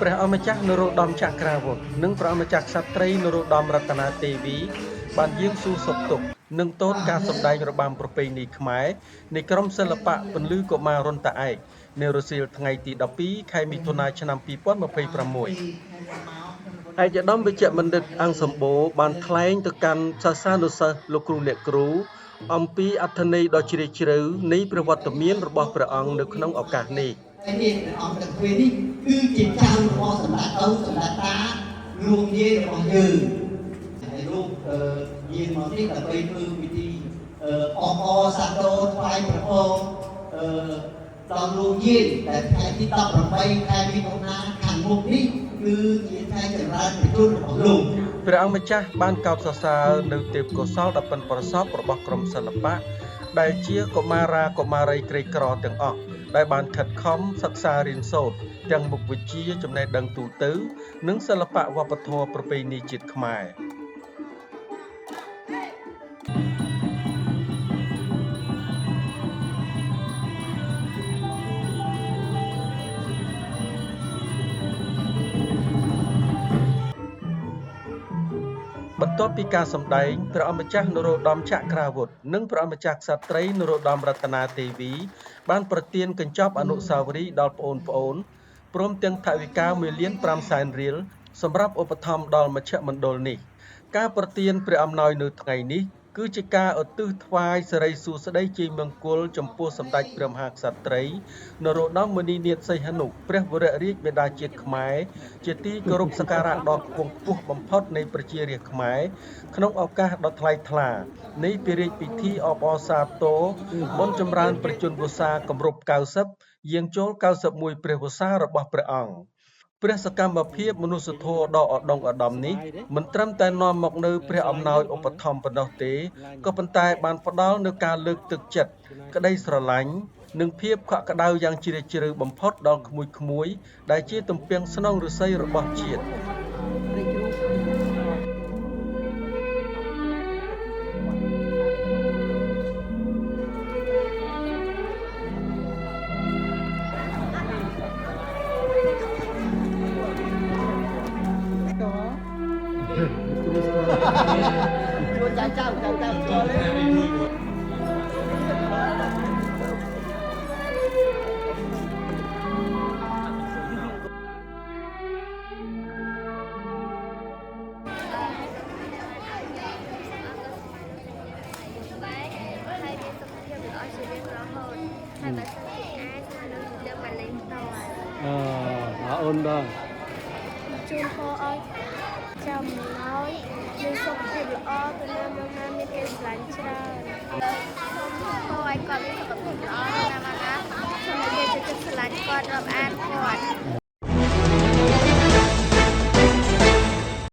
ព្រះអម្ចាស់នរោត្តមចក្រាវុធនិងព្រះអម្ចាស់ក្សត្រីនរោត្តមរតនាទេវីបានយាងសួរសុខទុក្ខនិងទតការសម្ដែងរបាំប្រពៃណីខ្មែរនៃក្រុមសិល្បៈពន្លឺកុមាររន្តាឯកនៅរសៀលថ្ងៃទី12ខែមិថុនាឆ្នាំ2026 ឯកឧត្តមវិជ្ជបណ្ឌិតអង្គសម្បូរបានថ្លែងទៅកាន់សាសានុសិស្សលោកគ្រូអ្នកគ្រូអំពីអត្ថន័យដ៏ជ្រាលជ្រៅនៃព្រះវត្តមានរបស់ព្រះអង្គនៅក្នុងឱកាសនេះនេះព្រះអង្គទាំងពីរនេះគឺជាចៅរបស់សម្ដេចឪសម្ដេចតាលោកយាយរបស់យើងហើយលោកយាយមកនេះដើម្បីធ្វើពិធីអបអរសាទរថ្វាយព្រះអង្គដល់លោកយាយដែលថ្ងៃទី18ខែមិថុនាខាងមុខនេះគឺជាថ្ងៃចម្រើនប្រជជនរបស់លោកព្រះអង្គម្ចាស់បានកោតសរសើរនៅទេពកោសល្យដ៏ប៉ិនប្រសប់របស់ក្រុមសិល្បៈដែលជាកុមារាកុមារីក្រីក្រទាំងអស់ដែលបានខិតខំសិក្សារៀនសូត្រទាំងមុខវិជ្ជាចំណេះដឹងទូទៅនិងសិល្បៈវប្បធម៌ប្រពៃណីជាតិខ្មែរបន្ទាប់ពីការសម្ដែងព្រះអម្ចាស់នរោត្តមចក្រាវុធនិងព្រះអម្ចាស់ក្សត្រីនរោត្តមរតនាទេវីបានប្រទានកញ្ចប់អនុស្សាវរីយ៍ដល់ប្អូនព្រមទាំងថវិកា1,500,000 រៀលសម្រាប់ឧបត្ថម្ភដល់មជ្ឈមណ្ឌលនេះការប្រទានព្រះអំណោយនៅថ្ងៃនេះគឺជាការឧទ្ទិសថ្វាយសិរីសួស្តីជ័យមង្គលចំពោះសម្ដេចព្រះមហាក្សត្រីនរោត្តមមុនីនាថសីហនុព្រះវររាជបិតាជាតិខ្មែរជាទីគោរពសក្ការៈដ៏ខ្ពង់ខ្ពស់បំផុតនៃប្រជារាស្ត្រខ្មែរក្នុងឱកាសដ៏ថ្លៃថ្លានៃពិធីអបអរសាទរបុណ្យចម្រើនប្រជជនវស្សាគម្រប់90យាងចូល91ព្រះវស្សារបស់ព្រះអង្គព្រះសកម្មភាពមនុស្សធម៌ដ៏ឧត្តមឧត្តមនេះមិនត្រឹមតែនាំមកនូវព្រះអំណោយឧបត្ថម្ភប៉ុណ្ណោះទេក៏ប៉ុន្តែបានផ្ដល់នូវការលើកទឹកចិត្តក្តីស្រឡាញ់និងភាពកក់ក្ដៅយ៉ាងជ្រាលជ្រៅបំផុតដល់ក្មួយៗដែលជាទំពាំងស្នងឫស្សីរបស់ជាតិជួយចៅចូលហើយបើសិនជាអាចនឹងទៅមកលេងតអូនបងជូនពរឲ្យចាំឲ្យមានសុខភាពល្អទៅណាមកណាមានគេស្រឡាញ់ច្រើនសូមពរឲ្យគាត់មានសុខភាពល្អទៅណាមកណាសូមឲ្យគេចិត្តស្រឡាញ់គាត់រាប់អានគាត់